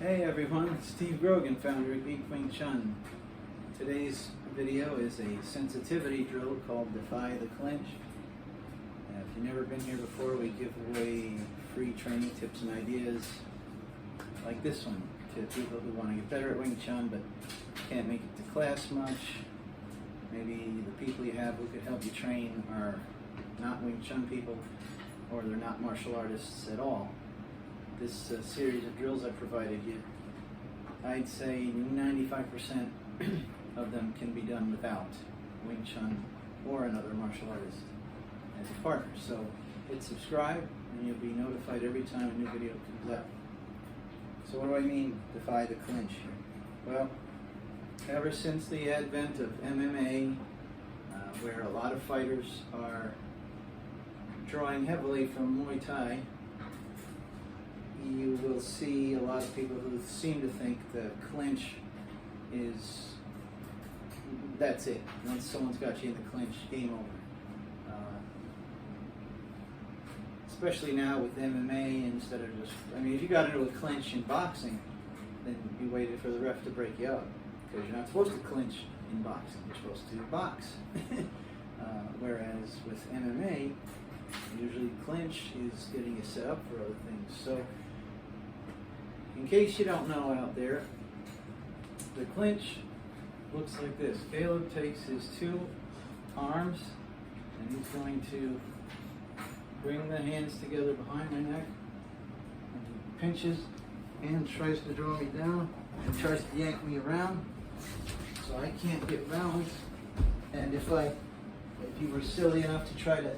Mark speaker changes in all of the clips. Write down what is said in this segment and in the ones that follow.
Speaker 1: Hey everyone, it's Steve Grogan, founder of geekwingchun. Today's video is a sensitivity drill called Defy the Clinch. If you've never been here before, we give away free training tips and ideas like this one to people who want to get better at Wing Chun but can't make it to class much. Maybe the people you have who could help you train are not Wing Chun people, or they're not martial artists at all. This series of drills I provided you, I'd say 95% of them can be done without Wing Chun or another martial artist as a partner. So hit subscribe and you'll be notified every time a new video comes out. So what do I mean, defy the clinch here? Well, ever since the advent of MMA, where a lot of fighters are drawing heavily from Muay Thai, you will see a lot of people who seem to think the clinch is, that's it. Once someone's got you in the clinch, game over. Especially now with MMA, instead of just, I mean, if you got into a clinch in boxing, then you waited for the ref to break you up, because you're not supposed to clinch in boxing, you're supposed to box. Whereas with MMA, usually clinch is getting you set up for other things. So, in case you don't know out there, the clinch looks like this. Caleb takes his two arms and he's going to bring the hands together behind my neck, and he pinches and tries to draw me down and tries to yank me around so I can't get balanced. And if you were silly enough to try to,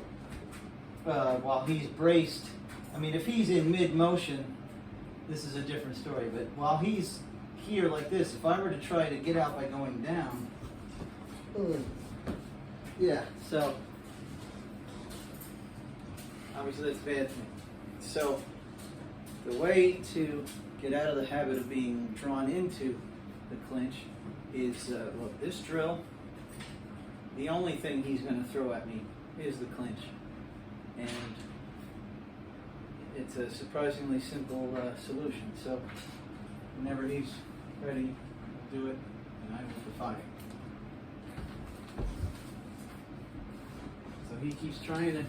Speaker 1: while he's braced, I mean, if he's in mid-motion, this is a different story, but while he's here like this, if I were to try to get out by going down, yeah, so obviously that's a bad thing. So the way to get out of the habit of being drawn into the clinch is, look, this drill, the only thing he's going to throw at me is the clinch. And it's a surprisingly simple solution. So whenever he's ready, do it, and I will defy it. So he keeps trying to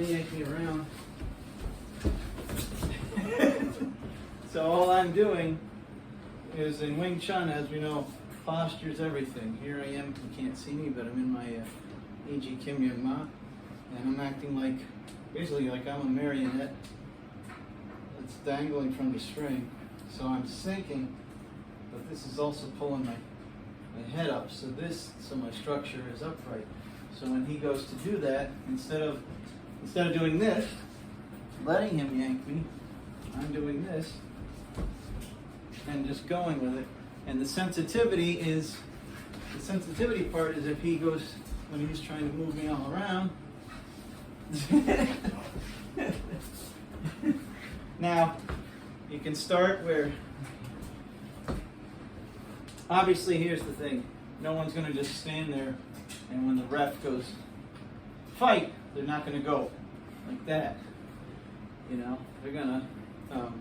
Speaker 1: yank me around. So all I'm doing is, in Wing Chun, as we know, posture's everything. Here I am, you can't see me, but I'm in my E.G. Kim Yun Ma, and I'm acting like, basically like I'm a marionette that's dangling from the string. So I'm sinking, but this is also pulling my head up, so my structure is upright. So when he goes to do that, instead of doing this, letting him yank me, I'm doing this and just going with it. And the sensitivity part is, if he goes, when he's trying to move me all around. Now, you can start where, obviously here's the thing, no one's going to just stand there and when the ref goes, fight, they're not going to go like that. You know, they're going to,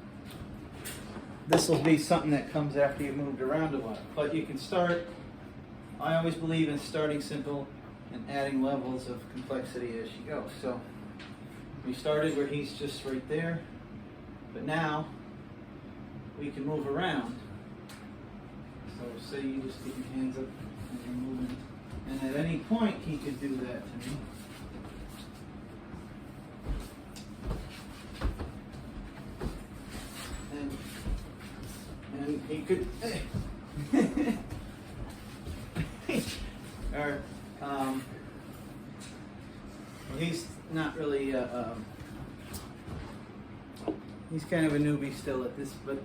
Speaker 1: this will be something that comes after you've moved around a lot. But you can start, I always believe in starting simple and adding levels of complexity as you go. So we started where he's just right there, but now we can move around. So say you just get your hands up and you're moving, and at any point he could do that to me. And he could, or he's not really, he's kind of a newbie still at this, but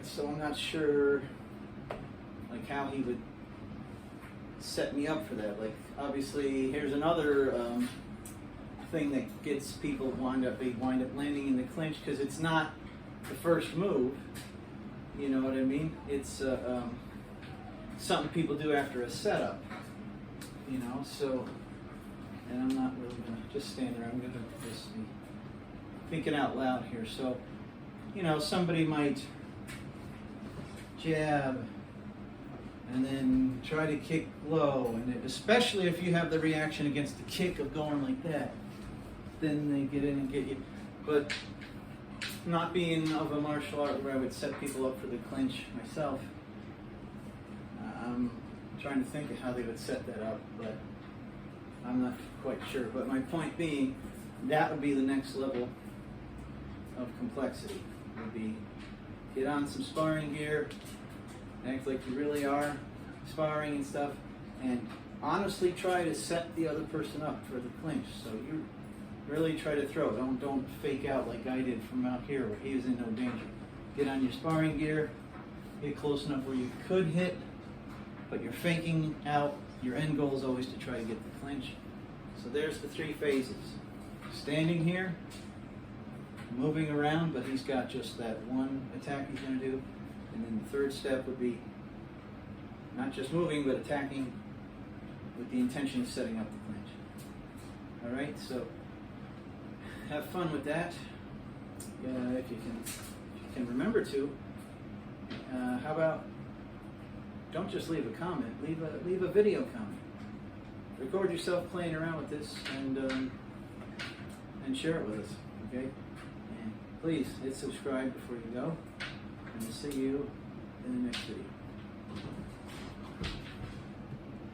Speaker 1: so I'm not sure like how he would set me up for that. Like, obviously here's another thing that gets people wind up landing in the clinch, because it's not the first move, you know what I mean? It's something people do after a setup, you know, so, and I'm not really going to just stand there, I'm going to just be thinking out loud here. So you know, somebody might jab and then try to kick low, and especially if you have the reaction against the kick of going like that, then they get in and get you. But not being of a martial art where I would set people up for the clinch myself, I'm trying to think of how they would set that up, but I'm not quite sure. But my point being, that would be the next level of complexity. Would be get on some sparring gear, act like you really are sparring and stuff, and honestly try to set the other person up for the clinch. So you really try to throw. Don't fake out like I did from out here where he was in no danger. Get on your sparring gear, get close enough where you could hit, but you're faking out. Your end goal is always to try to get the clinch. So there's the 3 phases. Standing here, moving around, but he's got just that one attack he's going to do. And then the 3rd step would be not just moving, but attacking with the intention of setting up the clinch. All right, so have fun with that. If you can remember to. How about don't just leave a comment, leave a video comment. Record yourself playing around with this and share it with us, okay? And please hit subscribe before you go, and we'll see you in the next video.